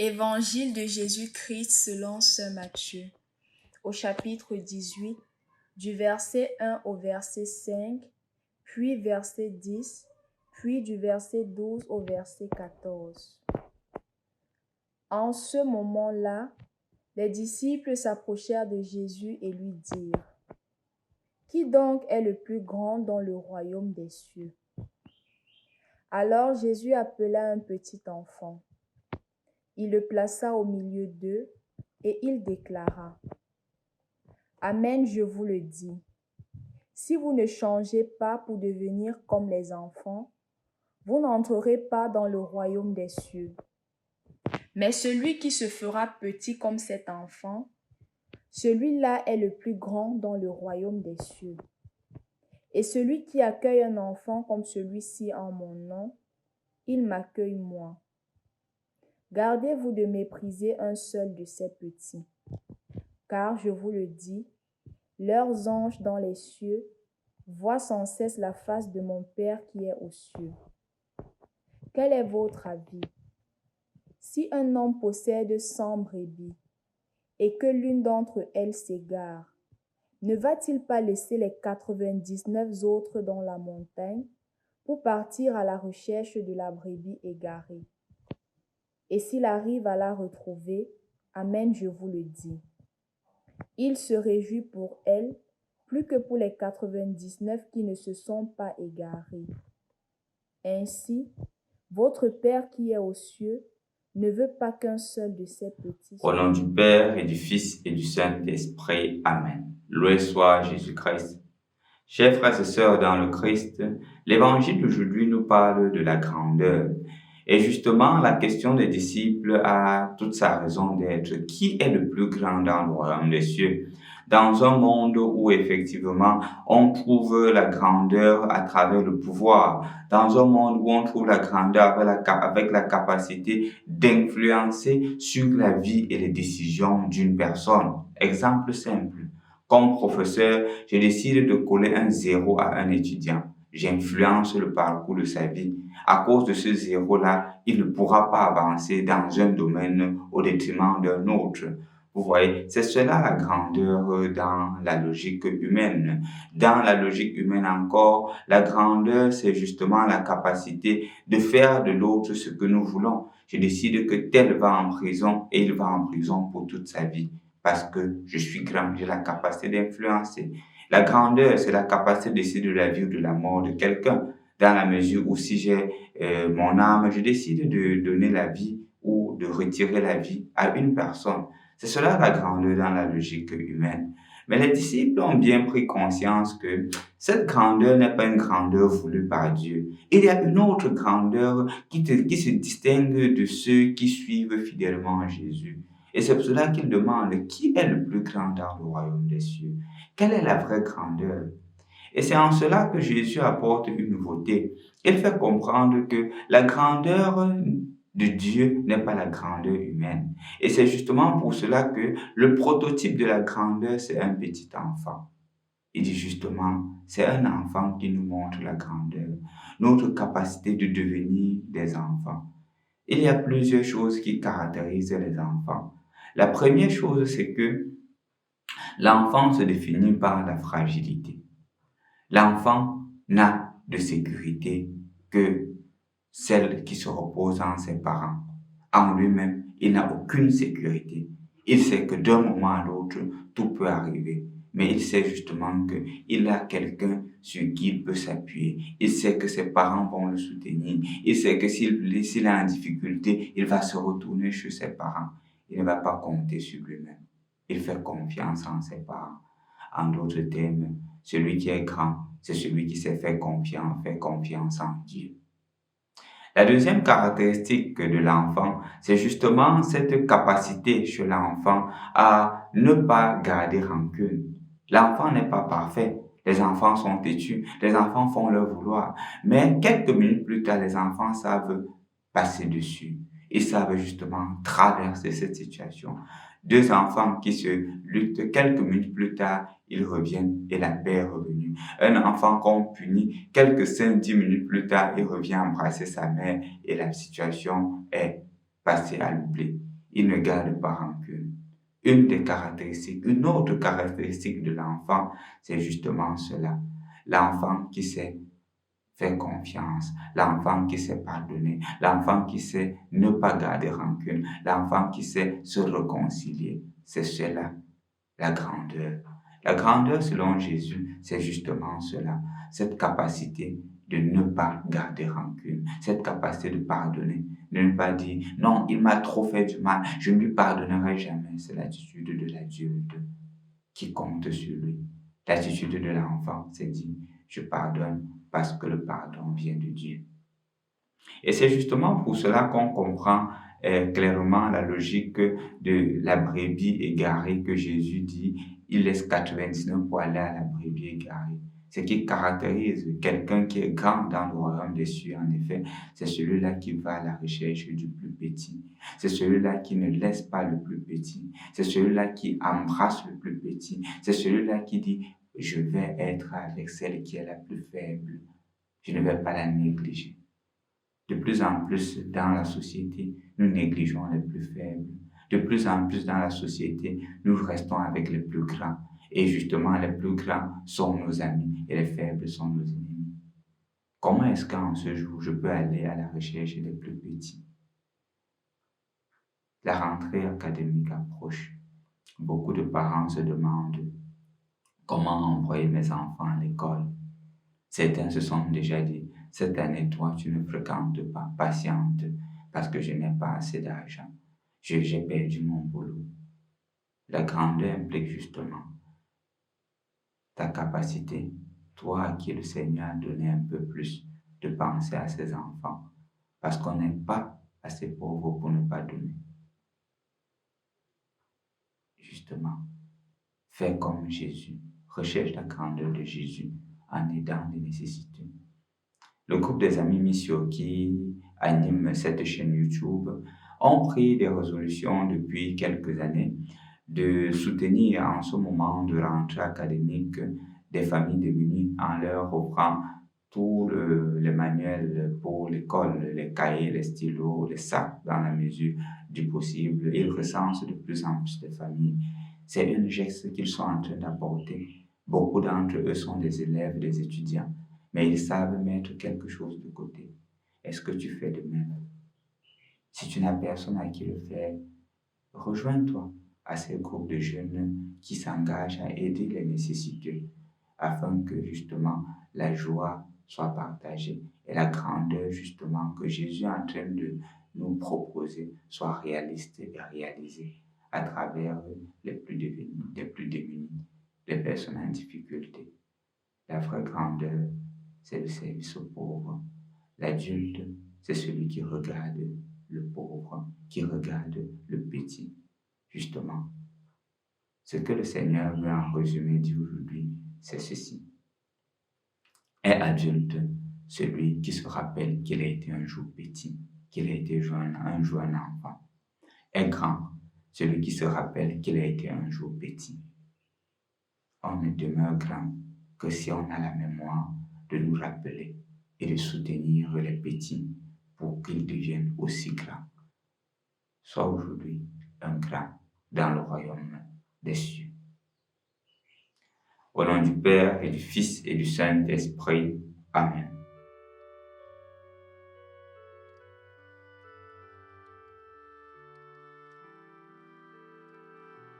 Évangile de Jésus-Christ selon saint Matthieu, au chapitre 18, du verset 1 au verset 5, puis verset 10, puis du verset 12 au verset 14. En ce moment-là, les disciples s'approchèrent de Jésus et lui dirent : « Qui donc est le plus grand dans le royaume des cieux ? » Alors Jésus appela un petit enfant. Il le plaça au milieu d'eux et il déclara : « Amen, je vous le dis. Si vous ne changez pas pour devenir comme les enfants, vous n'entrerez pas dans le royaume des cieux. Mais celui qui se fera petit comme cet enfant, celui-là est le plus grand dans le royaume des cieux. Et celui qui accueille un enfant comme celui-ci en mon nom, il m'accueille moi. Gardez-vous de mépriser un seul de ces petits, car je vous le dis, leurs anges dans les cieux voient sans cesse la face de mon Père qui est aux cieux. Quel est votre avis ? Si un homme possède 100 brebis et que l'une d'entre elles s'égare, ne va-t-il pas laisser les 99 autres dans la montagne pour partir à la recherche de la brebis égarée ? Et s'il arrive à la retrouver, amen, je vous le dis, il se réjouit pour elle plus que pour les 99 qui ne se sont pas égarés. Ainsi, votre Père qui est aux cieux ne veut pas qu'un seul de ces petits... Au nom du Père et du Fils et du Saint-Esprit. Amen. Loué soit Jésus-Christ. Chers frères et sœurs dans le Christ, l'évangile d'aujourd'hui nous parle de la grandeur. Et justement, la question des disciples a toute sa raison d'être. Qui est le plus grand dans le royaume des cieux ? Dans un monde où effectivement on trouve la grandeur à travers le pouvoir, dans un monde où on trouve la grandeur avec la capacité d'influencer sur la vie et les décisions d'une personne. Exemple simple. Comme professeur, je décide de coller un 0 à un étudiant. J'influence le parcours de sa vie. À cause de ce 0-là, il ne pourra pas avancer dans un domaine au détriment d'un autre. Vous voyez, c'est cela la grandeur dans la logique humaine. Dans la logique humaine encore, la grandeur, c'est justement la capacité de faire de l'autre ce que nous voulons. Je décide que tel va en prison et il va en prison pour toute sa vie. Parce que je suis grand, j'ai la capacité d'influencer. La grandeur, c'est la capacité de décider de la vie ou de la mort de quelqu'un. Dans la mesure où si j'ai mon âme, je décide de donner la vie ou de retirer la vie à une personne. C'est cela la grandeur dans la logique humaine. Mais les disciples ont bien pris conscience que cette grandeur n'est pas une grandeur voulue par Dieu. Il y a une autre grandeur qui se distingue de ceux qui suivent fidèlement Jésus. Et c'est pour cela qu'il demande qui est le plus grand dans le royaume des cieux. Quelle est la vraie grandeur? Et c'est en cela que Jésus apporte une nouveauté. Il fait comprendre que la grandeur de Dieu n'est pas la grandeur humaine. Et c'est justement pour cela que le prototype de la grandeur, c'est un petit enfant. Il dit justement, c'est un enfant qui nous montre la grandeur, notre capacité de devenir des enfants. Il y a plusieurs choses qui caractérisent les enfants. La première chose, c'est que l'enfant se définit par la fragilité. L'enfant n'a de sécurité que celle qui se repose en ses parents. En lui-même, il n'a aucune sécurité. Il sait que d'un moment à l'autre, tout peut arriver. Mais il sait justement qu'il a quelqu'un sur qui il peut s'appuyer. Il sait que ses parents vont le soutenir. Il sait que s'il est en difficulté, il va se retourner chez ses parents. Il ne va pas compter sur lui-même. Il fait confiance en ses parents. En d'autres termes, celui qui est grand, c'est celui qui s'est fait confiance en Dieu. La deuxième caractéristique de l'enfant, c'est justement cette capacité chez l'enfant à ne pas garder rancune. L'enfant n'est pas parfait. Les enfants sont têtus. Les enfants font leur vouloir. Mais quelques minutes plus tard, les enfants savent passer dessus. Ils savent justement traverser cette situation. Deux enfants qui se luttent, quelques minutes plus tard, ils reviennent et la paix est revenue. Un enfant qu'on punit, quelques 5-10 minutes plus tard, il revient embrasser sa mère et la situation est passée à l'oubli. il ne garde pas rancune. Une autre caractéristique de l'enfant, c'est justement cela. L'enfant qui sait faire confiance, l'enfant qui sait pardonner, l'enfant qui sait ne pas garder rancune, l'enfant qui sait se réconcilier. C'est cela, la grandeur. La grandeur, selon Jésus, c'est justement cela, cette capacité de ne pas garder rancune, cette capacité de pardonner, de ne pas dire « Non, il m'a trop fait du mal, je ne lui pardonnerai jamais ». C'est l'attitude de l'adulte qui compte sur lui. L'attitude de l'enfant, c'est dire « Je pardonne parce que le pardon vient de Dieu ». Et c'est justement pour cela qu'on comprend clairement la logique de la brebis égarée que Jésus dit « Il laisse 99 pour aller à la brebis égarée ». Ce qui caractérise quelqu'un qui est grand dans le royaume des cieux, en effet, c'est celui-là qui va à la recherche du plus petit. C'est celui-là qui ne laisse pas le plus petit. C'est celui-là qui embrasse le plus petit. C'est celui-là qui dit « Je vais être avec celle qui est la plus faible. Je ne vais pas la négliger ». De plus en plus dans la société, nous négligeons les plus faibles. De plus en plus dans la société, nous restons avec les plus grands. Et justement, les plus grands sont nos amis et les faibles sont nos ennemis. Comment est-ce qu'en ce jour, je peux aller à la recherche des plus petits? La rentrée académique approche. Beaucoup de parents se demandent comment envoyer mes enfants à l'école. Certains se sont déjà dit, cette année, toi, tu ne fréquentes pas, patiente, parce que je n'ai pas assez d'argent. J'ai perdu mon boulot. La grandeur implique justement ta capacité, toi à qui le Seigneur a donné un peu plus, de penser à ses enfants, parce qu'on n'est pas assez pauvre pour ne pas donner. Justement, fais comme Jésus, recherche la grandeur de Jésus en aidant les nécessités. Le groupe des amis Missio qui anime cette chaîne YouTube ont pris des résolutions depuis quelques années de soutenir en ce moment de rentrée académique des familles démunies en leur offrant tous les manuels pour l'école, les cahiers, les stylos, les sacs dans la mesure du possible. Ils recensent de plus en plus de familles. C'est un geste qu'ils sont en train d'apporter. Beaucoup d'entre eux sont des élèves, des étudiants, mais ils savent mettre quelque chose de côté. Est-ce que tu fais de même? Si tu n'as personne à qui le faire, rejoins-toi à ces groupes de jeunes qui s'engagent à aider les nécessiteux afin que justement la joie soit partagée et la grandeur justement que Jésus est en train de nous proposer soit réaliste et réalisée à travers les plus démunis, les personnes en difficulté. La vraie grandeur, c'est le service aux pauvres. L'adulte, c'est celui qui regarde le pauvre, qui regarde le petit. Justement, ce que le Seigneur veut en résumé dire aujourd'hui, c'est ceci. Est adulte celui qui se rappelle qu'il a été un jour petit, qu'il a été un jour un enfant. Est grand celui qui se rappelle qu'il a été un jour petit. On ne demeure grand que si on a la mémoire de nous rappeler et de soutenir les petits pour qu'ils deviennent aussi grands. Sois aujourd'hui un grand dans le royaume des cieux. Au nom du Père et du Fils et du Saint-Esprit. Amen.